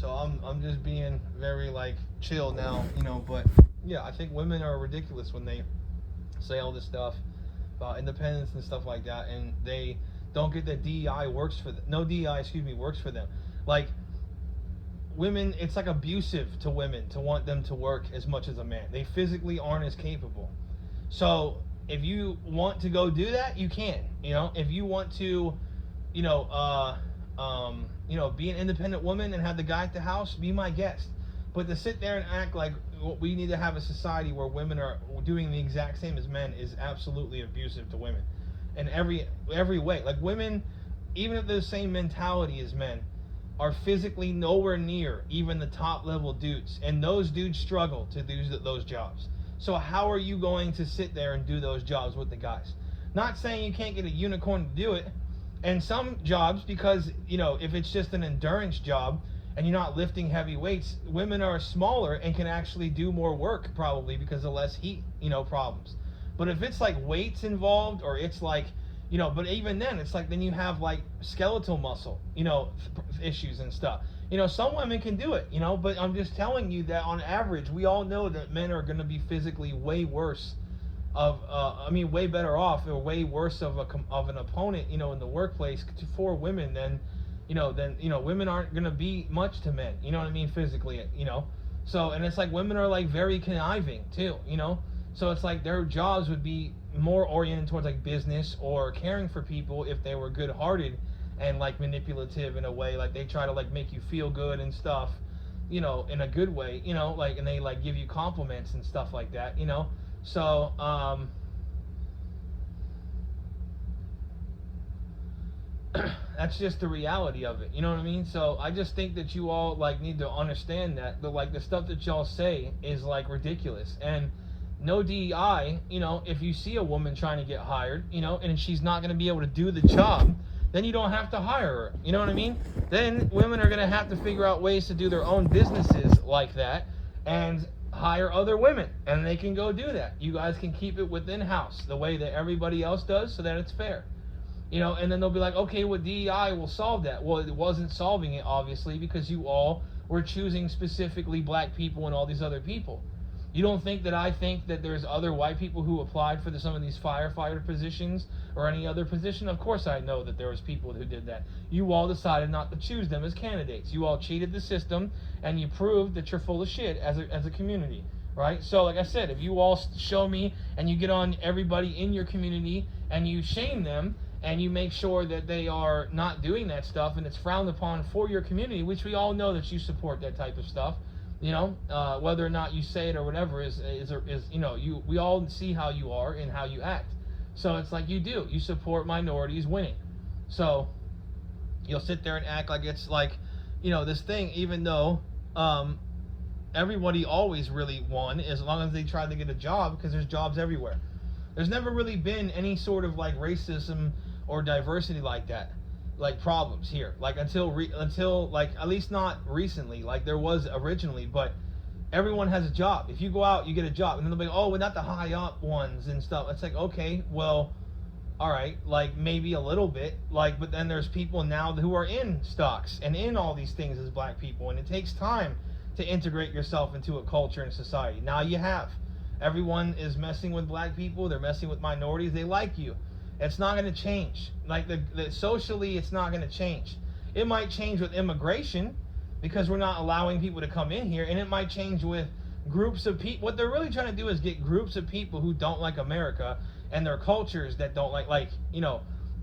So I'm just being very like chill now, but yeah, I think women are ridiculous when they say all this stuff about independence and stuff like that, and they don't get that DEI works for them. No DEI, excuse me, works for them. Like women, it's like abusive to women to want them to work as much as a man. They physically aren't as capable. So if you want to go do that, you can. If you want to, you know, be an independent woman and have the guy at the house, be my guest. But to sit there and act like we need to have a society where women are doing the exact same as men is absolutely abusive to women, in every way. Like women, even if they're the same mentality as men, are physically nowhere near even the top level dudes, and those dudes struggle to do those jobs. So how are you going to sit there and do those jobs with the guys? Not saying you can't get a unicorn to do it, and some jobs, because if it's just an endurance job and you're not lifting heavy weights, women are smaller and can actually do more work probably because of less heat problems. But if it's like weights involved, or it's like but even then it's like then you have like skeletal muscle issues and stuff. Some women can do it, but I'm just telling you that on average we all know that men are going to be physically way worse way better off, or way worse of an opponent in the workplace for women than women aren't going to be much to men, physically. So, and it's like women are like very conniving too, so it's like their jobs would be more oriented towards like business or caring for people if they were good-hearted and like manipulative in a way. Like they try to like make you feel good and stuff, in a good way, like, and they like give you compliments and stuff like that, so that's just the reality of it, you know what I mean? So I just think that you all like need to understand that the stuff that y'all say is like ridiculous. And no DEI, if you see a woman trying to get hired, and she's not going to be able to do the job, then you don't have to hire her, you know what I mean? Then women are going to have to figure out ways to do their own businesses like that and hire other women, and they can go do that. You guys can keep it within house the way that everybody else does, so that it's fair. And then they'll be like, okay, well, DEI will solve that. Well, it wasn't solving it, obviously, because you all were choosing specifically black people and all these other people. You don't think that I think that there's other white people who applied for some of these firefighter positions or any other position? Of course I know that there was people who did that. You all decided not to choose them as candidates. You all cheated the system, and you proved that you're full of shit as a community, right? So like I said, if you all show me and you get on everybody in your community and you shame them, and you make sure that they are not doing that stuff and it's frowned upon for your community, which we all know that you support that type of stuff, whether or not you say it or whatever we all see how you are and how you act. So it's like you support minorities winning. So you'll sit there and act like it's like, this thing, even though everybody always really won as long as they tried to get a job, because there's jobs everywhere. There's never really been any sort of like racism or diversity like that, like problems here, like until like at least not recently, like there was originally. But everyone has a job. If you go out, you get a job, and then they'll be like, oh, we're not the high up ones and stuff. It's like, okay, well, all right, like maybe a little bit, like, but then there's people now who are in stocks and in all these things as black people, and it takes time to integrate yourself into a culture and society. Now you have. Everyone is messing with black people. They're messing with minorities. They like you. It's not going to change. Like socially, it's not going to change. It might change with immigration because we're not allowing people to come in here, and it might change with groups of people. What they're really trying to do is get groups of people who don't like America and their cultures that don't like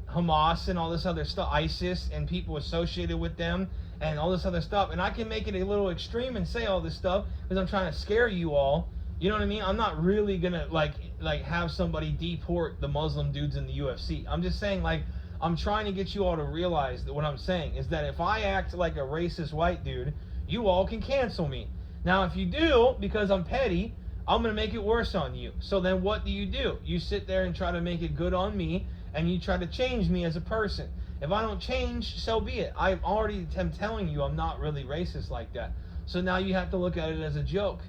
Hamas and all this other stuff, ISIS and people associated with them and all this other stuff. And I can make it a little extreme and say all this stuff because I'm trying to scare you all. You know what I mean? I'm not really gonna like have somebody deport the Muslim dudes in the UFC. I'm just saying, like, I'm trying to get you all to realize that what I'm saying is that if I act like a racist white dude, you all can cancel me. Now, if you do, because I'm petty, I'm gonna make it worse on you. So then what do? You sit there and try to make it good on me, and you try to change me as a person. If I don't change, so be it. I already am telling you I'm not really racist like that. So now you have to look at it as a joke.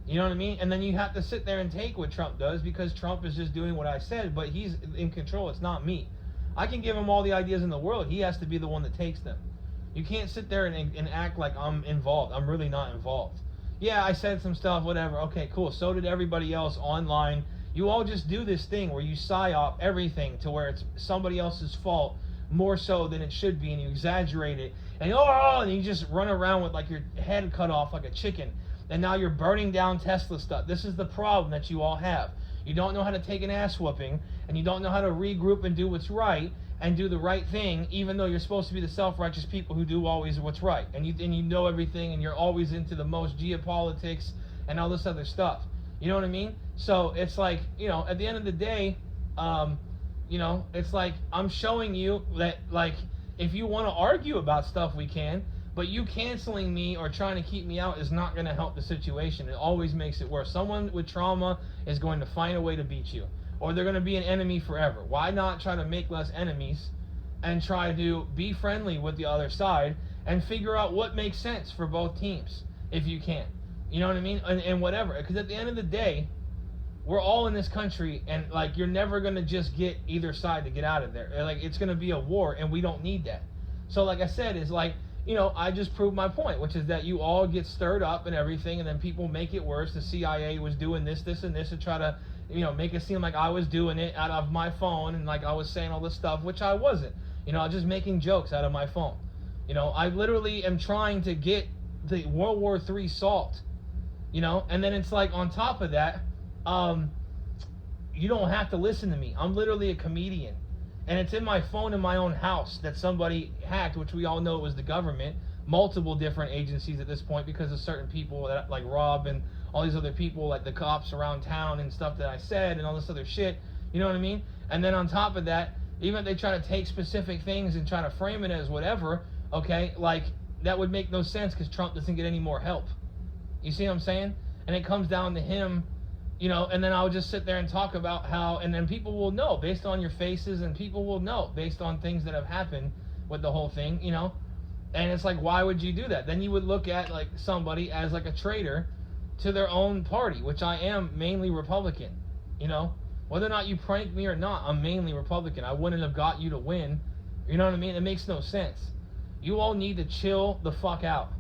You know what I mean? And then you have to sit there and take what Trump does because Trump is just doing what I said, but he's in control. It's not me. I can give him all the ideas in the world. He has to be the one that takes them. You can't sit there and act like I'm involved. I'm really not involved. Yeah, I said some stuff, whatever. Okay, cool. So did everybody else online. You all just do this thing where you psyop everything to where it's somebody else's fault more so than it should be, and you exaggerate it. And you just run around with like your head cut off like a chicken. And now you're burning down Tesla stuff. This is the problem that you all have. You don't know how to take an ass whooping, and you don't know how to regroup and do what's right, and do the right thing, even though you're supposed to be the self-righteous people who do always what's right. And you know everything, and you're always into the most geopolitics and all this other stuff. You know what I mean? So it's like, at the end of the day, it's like I'm showing you that, like, if you want to argue about stuff, we can. But you canceling me or trying to keep me out is not going to help the situation. It always makes it worse. Someone with trauma is going to find a way to beat you. Or they're going to be an enemy forever. Why not try to make less enemies and try to be friendly with the other side and figure out what makes sense for both teams, if you can. You know what I mean? And whatever. Because at the end of the day, we're all in this country, and like, you're never going to just get either side to get out of there. Like, it's going to be a war, and we don't need that. So like I said, it's like, I just proved my point, which is that you all get stirred up and everything, and then people make it worse. The CIA was doing this, and this to try to, make it seem like I was doing it out of my phone, and like I was saying all this stuff, which I wasn't. I was just making jokes out of my phone. I literally am trying to get the World War III solved. And then it's like, on top of that, you don't have to listen to me. I'm literally a comedian. And it's in my phone in my own house that somebody hacked, which we all know it was the government, multiple different agencies at this point, because of certain people that, like Rob and all these other people, like the cops around town and stuff that I said and all this other shit. You know what I mean? And then on top of that, even if they try to take specific things and try to frame it as whatever, okay, like, that would make no sense because Trump doesn't get any more help. You see what I'm saying? And it comes down to him. And then I'll just sit there and talk about how, and then people will know based on your faces, and people will know based on things that have happened with the whole thing, and it's like, why would you do that? Then you would look at like somebody as like a traitor to their own party, which I am mainly Republican, whether or not you prank me or not, I'm mainly Republican. I wouldn't have got you to win. You know what I mean? It makes no sense. You all need to chill the fuck out.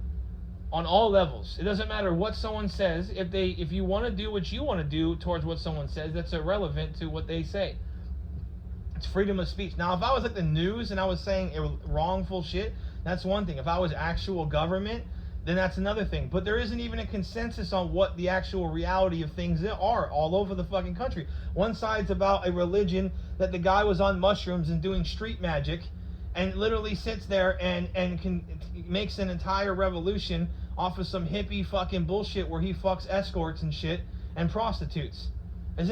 On all levels. It doesn't matter what someone says. If you want to do what you want to do towards what someone says, that's irrelevant to what they say. It's freedom of speech. Now, if I was like the news and I was saying wrongful shit, that's one thing. If I was actual government, then that's another thing. But there isn't even a consensus on what the actual reality of things are all over the fucking country. One side's about a religion that the guy was on mushrooms and doing street magic, and literally sits there and makes an entire revolution off of some hippie fucking bullshit where he fucks escorts and shit and prostitutes.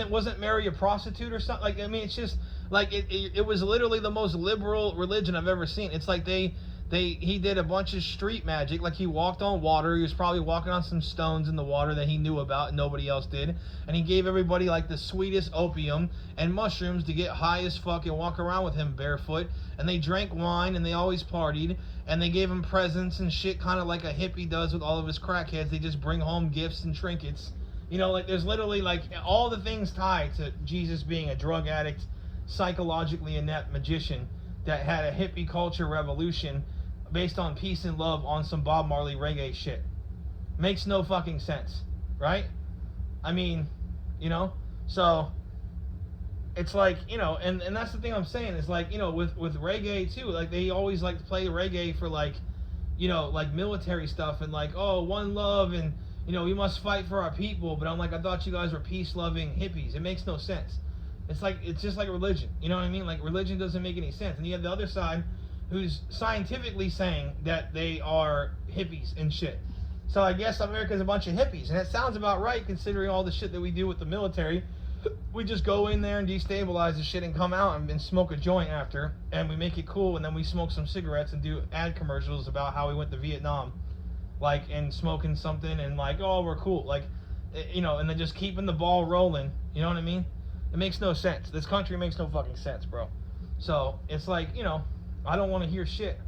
Wasn't Mary a prostitute or something? Like, I mean, it's just like it was literally the most liberal religion I've ever seen. It's like he did a bunch of street magic, like he walked on water. He was probably walking on some stones in the water that he knew about and nobody else did. And he gave everybody like the sweetest opium and mushrooms to get high as fuck and walk around with him barefoot. And they drank wine and they always partied. And they gave him presents and shit, kind of like a hippie does with all of his crackheads. They just bring home gifts and trinkets. Like there's literally like all the things tied to Jesus being a drug addict, psychologically inept magician that had a hippie culture revolution based on peace and love on some Bob Marley reggae shit. Makes no fucking sense, right? I mean, so it's like, and that's the thing I'm saying, is like, with reggae too, like they always like to play reggae for like, like military stuff and like, oh, one love and, we must fight for our people. But I'm like, I thought you guys were peace-loving hippies. It makes no sense. It's just like religion. You know what I mean? Like religion doesn't make any sense. And you have the other side who's scientifically saying that they are hippies and shit. So I guess America's a bunch of hippies. And it sounds about right considering all the shit that we do with the military. We just go in there and destabilize the shit and come out and smoke a joint after. And we make it cool, and then we smoke some cigarettes and do ad commercials about how we went to Vietnam. Like, and smoking something and like, oh, we're cool. Like, and then just keeping the ball rolling. You know what I mean? It makes no sense. This country makes no fucking sense, bro. So it's like, I don't want to hear shit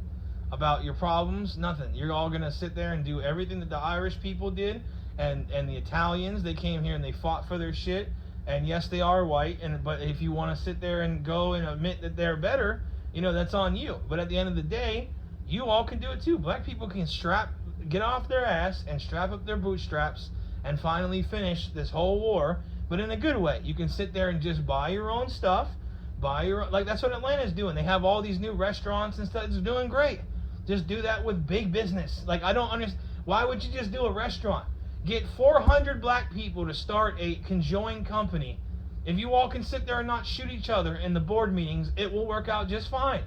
about your problems, nothing. You're all going to sit there and do everything that the Irish people did and the Italians. They came here and they fought for their shit. And yes, they are white, but if you want to sit there and go and admit that they're better, that's on you. But at the end of the day, You all can do it too. Black people can get off their ass and strap up their bootstraps and finally finish this whole war, but in a good way. You can sit there and just buy your own stuff, like that's what Atlanta's doing. They have all these new restaurants and stuff. It's doing great. Just do that with big business. Like, I don't understand. Why would you just do a restaurant? Get 400 black people to start a conjoined company. If you all can sit there and not shoot each other in the board meetings, it will work out just fine.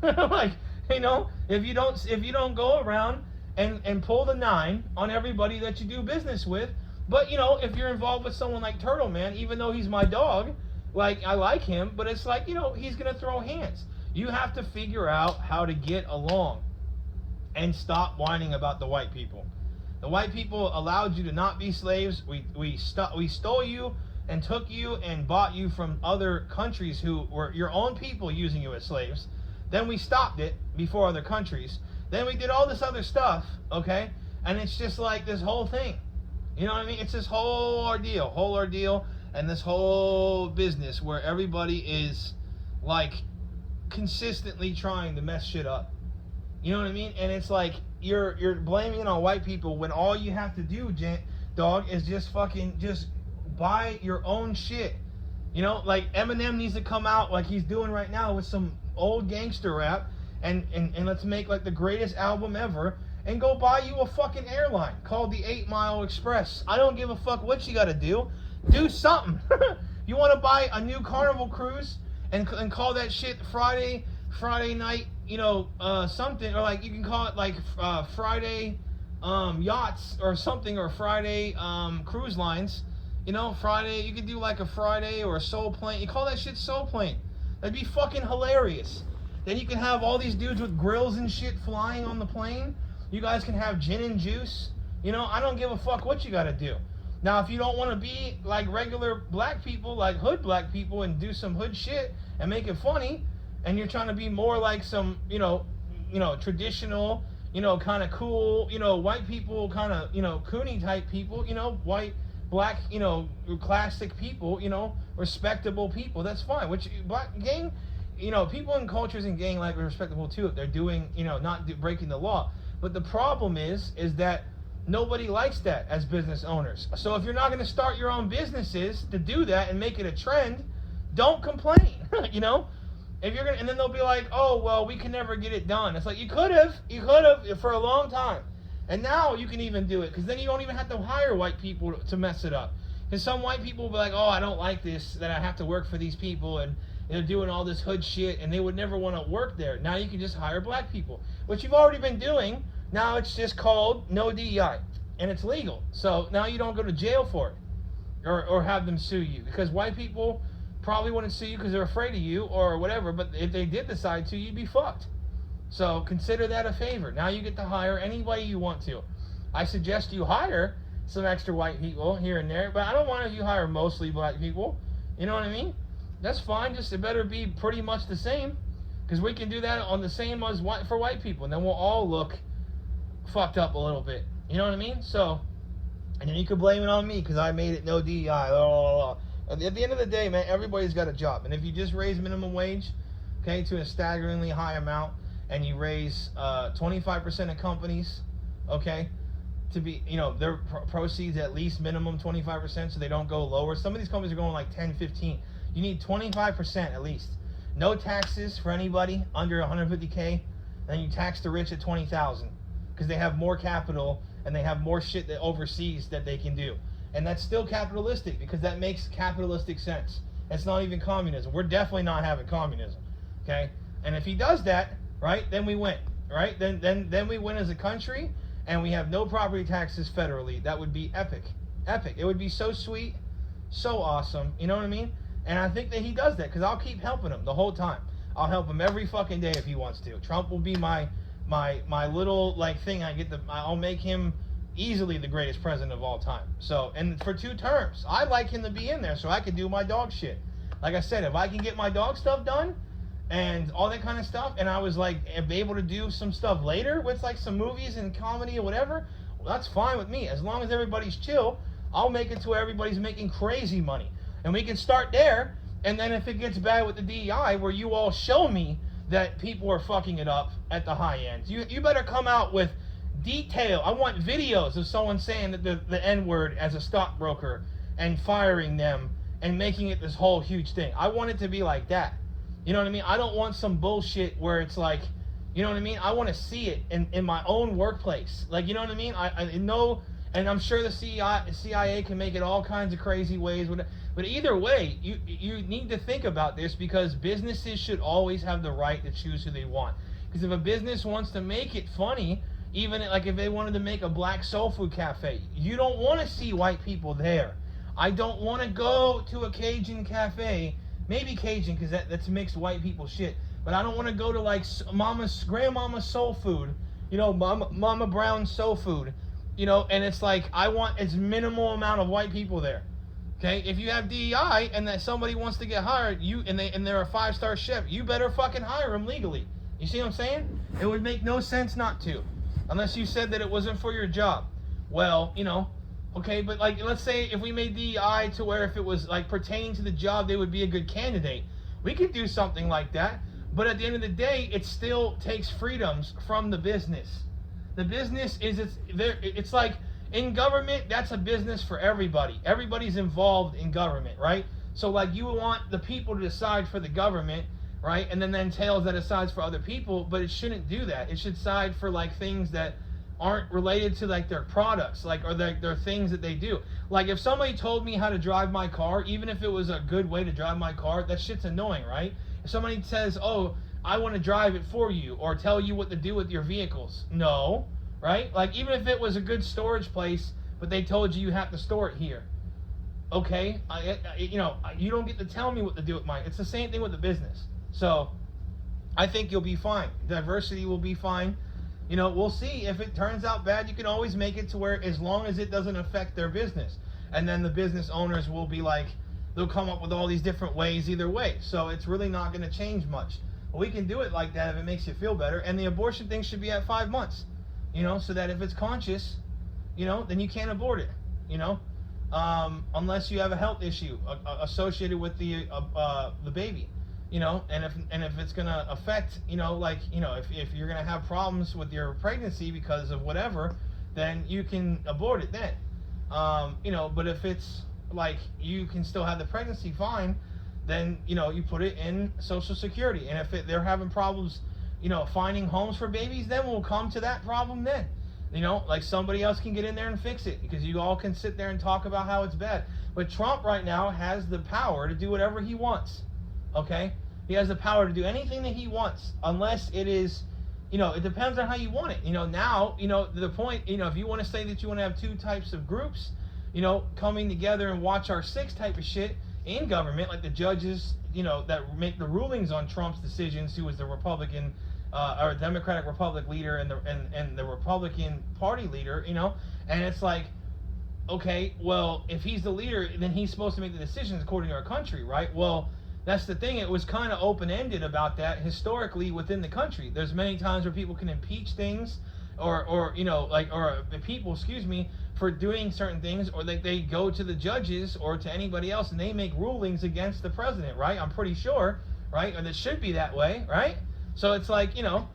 Like, you know, if you don't go around and pull the 9 on everybody that you do business with, but you know, if you're involved with someone like Turtle Man, even though he's my dog, like, I like him, but it's like, you know, he's gonna throw hands. You have to figure out how to get along and stop whining about the white people. The white people allowed you to not be slaves. We stole you and took you and bought you from other countries who were your own people using you as slaves. Then we stopped it before other countries. Then we did all this other stuff, okay? And it's just like this whole thing. You know what I mean? It's this whole ordeal, and this whole business where everybody is like consistently trying to mess shit up. You know what I mean? And it's like you're blaming it on white people when all you have to do, dog, is just fucking just buy your own shit. You know, like Eminem needs to come out like he's doing right now with some old gangster rap and let's make like the greatest album ever and go buy you a fucking airline called the 8 Mile Express. I don't give a fuck what you gotta do. Do something. You want to buy a new Carnival cruise and call that shit Friday night, you know, something, or like you can call it like Friday yachts or something, or Friday cruise lines. You know, Friday, you could do like a Friday or a Soul Plane. You call that shit Soul Plane. That'd be fucking hilarious. Then you can have all these dudes with grills and shit flying on the plane. You guys can have gin and juice. You know, I don't give a fuck what you gotta do. Now, if you don't want to be like regular black people, like hood black people, and do some hood shit and make it funny, and you're trying to be more like some, you know, traditional, you know, kind of cool, you know, white people, kind of, you know, Cooney type people, you know, white, black, you know, classic people, you know, respectable people, that's fine. Which black gang, you know, people in cultures and gang like are respectable too if they're doing, you know, not breaking the law. But the problem is that nobody likes that as business owners. So if you're not going to start your own businesses to do that and make it a trend, don't complain. You know, if you're gonna, and then they'll be like, oh well, we can never get it done. It's like you could have for a long time, and now you can even do it because then you don't even have to hire white people to mess it up. Because some white people will be like, oh, I don't like this, that I have to work for these people and they're doing all this hood shit, and they would never want to work there. Now you can just hire black people, which you've already been doing. Now it's just called no DEI, and it's legal. So now you don't go to jail for it, or have them sue you, because white people probably wouldn't sue you because they're afraid of you or whatever. But if they did decide to, you'd be fucked. So consider that a favor. Now you get to hire anybody you want to. I suggest you hire some extra white people here and there, but I don't want you hire mostly black people. You know what I mean? That's fine. Just it better be pretty much the same, because we can do that on the same as white for white people, and then we'll all look fucked up a little bit. You know what I mean? So, and then you can blame it on me because I made it no DEI. Blah, blah, blah. At the end of the day, man, everybody's got a job. And if you just raise minimum wage, okay, to a staggeringly high amount, and you raise 25% of companies, okay, to be, you know, their proceeds at least minimum 25%, so they don't go lower. Some of these companies are going like 10, 15. You need 25% at least. No taxes for anybody under 150K, and you tax the rich at 20,000 because they have more capital and they have more shit that overseas that they can do. And that's still capitalistic because that makes capitalistic sense. It's not even communism. We're definitely not having communism, okay? And if he does that, right, then we win, right? Then we win as a country, and we have no property taxes federally. That would be epic. Epic. It would be so sweet, so awesome. You know what I mean? And I think that he does that because I'll keep helping him the whole time. I'll help him every fucking day if he wants to. Trump will be my little like thing. I'll make him easily the greatest president of all time. So, and for 2 terms, I'd like him to be in there so I can do my dog shit. Like I said, if I can get my dog stuff done and all that kind of stuff, and I was like able to do some stuff later with like some movies and comedy or whatever, well, that's fine with me. As long as everybody's chill, I'll make it to where everybody's making crazy money. And we can start there, and then if it gets bad with the DEI, where you all show me that people are fucking it up at the high end. You better come out with detail. I want videos of someone saying that the N-word as a stockbroker and firing them and making it this whole huge thing. I want it to be like that. You know what I mean? I don't want some bullshit where it's like, you know what I mean? I want to see it in my own workplace. Like, you know what I mean? I know, and I'm sure the CIA can make it all kinds of crazy ways. But either way, you need to think about this, because businesses should always have the right to choose who they want. Because if a business wants to make it funny, even like if they wanted to make a black soul food cafe, you don't want to see white people there. I don't want to go to a Cajun cafe, maybe Cajun because that's mixed white people shit, but I don't want to go to like grandmama's soul food, you know, Mama Brown's soul food, you know, and it's like I want as minimal amount of white people there. Okay, if you have DEI and that somebody wants to get hired, and they're a 5-star chef, you better fucking hire them legally. You see what I'm saying? It would make no sense not to, unless you said that it wasn't for your job. Well, you know, okay, but like let's say if we made DEI to where if it was like pertaining to the job, they would be a good candidate. We could do something like that, but at the end of the day, it still takes freedoms from the business. The business it's like in government, that's a business for everybody. Everybody's involved in government, right? So like you want the people to decide for the government, right? And then entails that decides for other people, but it shouldn't do that. It should side for like things that aren't related to like their products, like or their things that they do. Like if somebody told me how to drive my car, even if it was a good way to drive my car, that shit's annoying, right? If somebody says, "Oh, I want to drive it for you," or tell you what to do with your vehicles, no, right? Like even if it was a good storage place, but they told you have to store it here, okay? You know, you don't get to tell me what to do with mine. It's the same thing with the business. So I think you'll be fine. Diversity will be fine. You know, we'll see. If it turns out bad, you can always make it to where as long as it doesn't affect their business. And then the business owners will be like, they'll come up with all these different ways either way. So it's really not going to change much. But we can do it like that if it makes you feel better. And the abortion thing should be at 5 months. You know, so that if it's conscious, you know, then you can't abort it. You know, unless you have a health issue associated with the baby. You know, and if it's gonna affect, you know, like, you know, if you're gonna have problems with your pregnancy because of whatever, then you can abort it then. You know, but if it's like you can still have the pregnancy, fine, then you know you put it in Social Security. And if they're having problems, you know, finding homes for babies, then we'll come to that problem then. You know, like somebody else can get in there and fix it, because you all can sit there and talk about how it's bad. But Trump right now has the power to do whatever he wants. Okay? He has the power to do anything that he wants, unless it is, you know, it depends on how you want it. You know, now, you know, the point, you know, if you want to say that you want to have 2 types of groups, you know, coming together and watch our 6 type of shit in government, like the judges, you know, that make the rulings on Trump's decisions, who was the Republican or Democratic Republic leader and the Republican Party leader, you know, and it's like, okay, well, if he's the leader, then he's supposed to make the decisions according to our country, right? Well, that's the thing. It was kind of open-ended about that historically within the country. There's many times where people can impeach things, or you know, like, or people, excuse me, for doing certain things, or they go to the judges or to anybody else and they make rulings against the president, right? I'm pretty sure, right? Or that should be that way, right? So it's like, you know,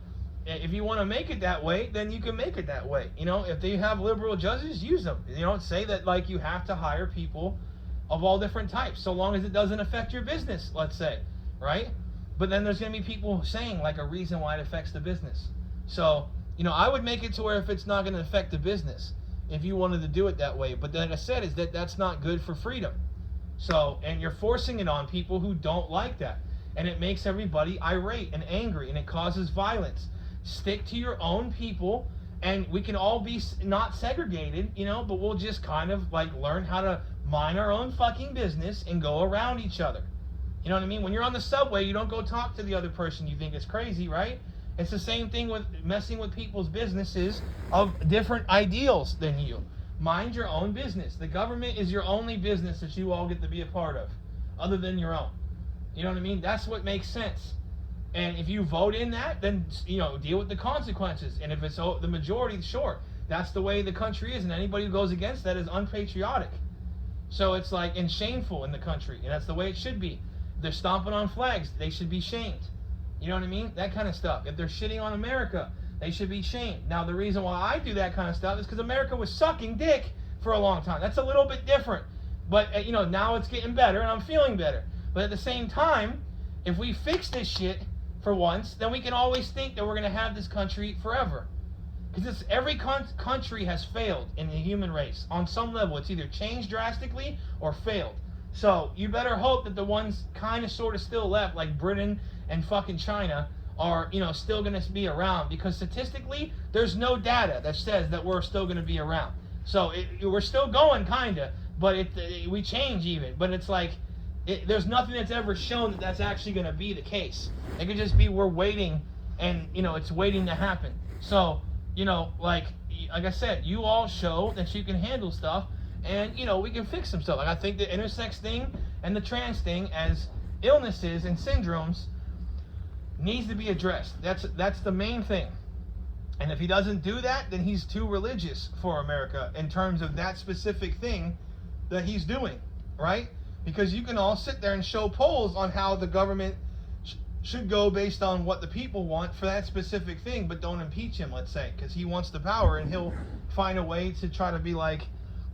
if you want to make it that way, then you can make it that way. You know, if they have liberal judges, use them. You don't say that like you have to hire people of all different types, so long as it doesn't affect your business, let's say, right? But then there's going to be people saying like a reason why it affects the business. So, you know, I would make it to where if it's not going to affect the business, if you wanted to do it that way. But like I said, is that's not good for freedom. So, and you're forcing it on people who don't like that. And it makes everybody irate and angry, and it causes violence. Stick to your own people, and we can all be not segregated, you know, but we'll just kind of like learn how to mind our own fucking business and go around each other. You know what I mean? When you're on the subway, you don't go talk to the other person you think is crazy, right? It's the same thing with messing with people's businesses of different ideals than you. Mind your own business. The government is your only business that you all get to be a part of, other than your own. You know what I mean? That's what makes sense. And if you vote in that, then, you know, deal with the consequences. And if it's the majority, sure, that's the way the country is, and anybody who goes against that is unpatriotic. So it's like, and shameful in the country, and that's the way it should be. They're stomping on flags, they should be shamed. You know what I mean? That kind of stuff. If they're shitting on America, they should be shamed. Now, the reason why I do that kind of stuff is because America was sucking dick for a long time. That's a little bit different. But, you know, now it's getting better and I'm feeling better. But at the same time, if we fix this shit for once, then we can always think that we're going to have this country forever. Because every country has failed in the human race. On some level, it's either changed drastically or failed. So you better hope that the ones kind of sort of still left, like Britain and fucking China, are, you know, still going to be around. Because statistically, there's no data that says that we're still going to be around. So we're still going, kind of, but we change even. But it's like, there's nothing that's ever shown that that's actually going to be the case. It could just be we're waiting, and, you know, it's waiting to happen. So, you know, like I said, you all show that you can handle stuff, and, you know, we can fix some stuff. Like, I think the intersex thing and the trans thing as illnesses and syndromes needs to be addressed. That's the main thing. And if he doesn't do that, then he's too religious for America in terms of that specific thing that he's doing, right? Because you can all sit there and show polls on how the government should go based on what the people want for that specific thing, but don't impeach him, let's say, because he wants the power, and he'll find a way to try to be like,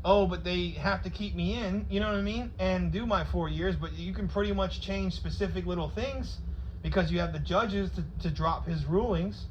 oh, but they have to keep me in, you know what I mean, and do my 4 years, but you can pretty much change specific little things because you have the judges to drop his rulings,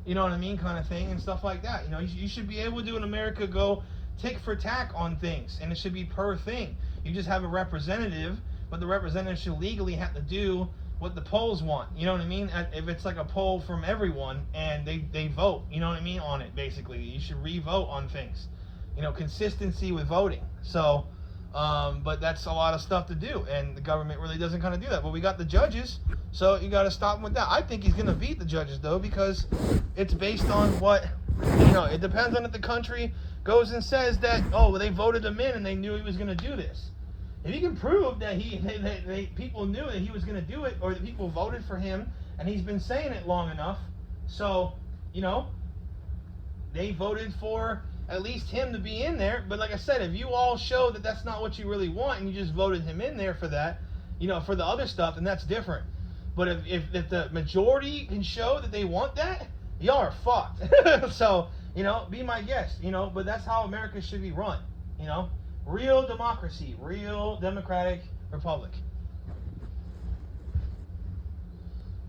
you know what I mean, kind of thing, and stuff like that. You know, you should be able to, in America, go tick for tack on things, and it should be per thing. You just have a representative, but the representative should legally have to do what the polls want, you know what I mean? If it's like a poll from everyone and they vote, you know what I mean, on it, basically. You should re-vote on things. You know, consistency with voting. So, but that's a lot of stuff to do, and the government really doesn't kind of do that. But we got the judges, so you got to stop him with that. I think he's going to beat the judges, though, because it's based on what, you know, it depends on if the country goes and says that, oh, they voted him in and they knew he was going to do this. If you can prove that people knew that he was going to do it, or that people voted for him, and he's been saying it long enough, so, you know, they voted for at least him to be in there. But like I said, if you all show that that's not what you really want, and you just voted him in there for that, you know, for the other stuff, then that's different. But if the majority can show that they want that, y'all are fucked. So, you know, be my guest, you know, but that's how America should be run, you know. Real democracy, real democratic republic.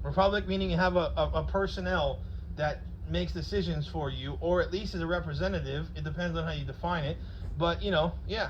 Republic meaning you have a personnel that makes decisions for you, or at least as a representative. It depends on how you define it. But, you know, yeah.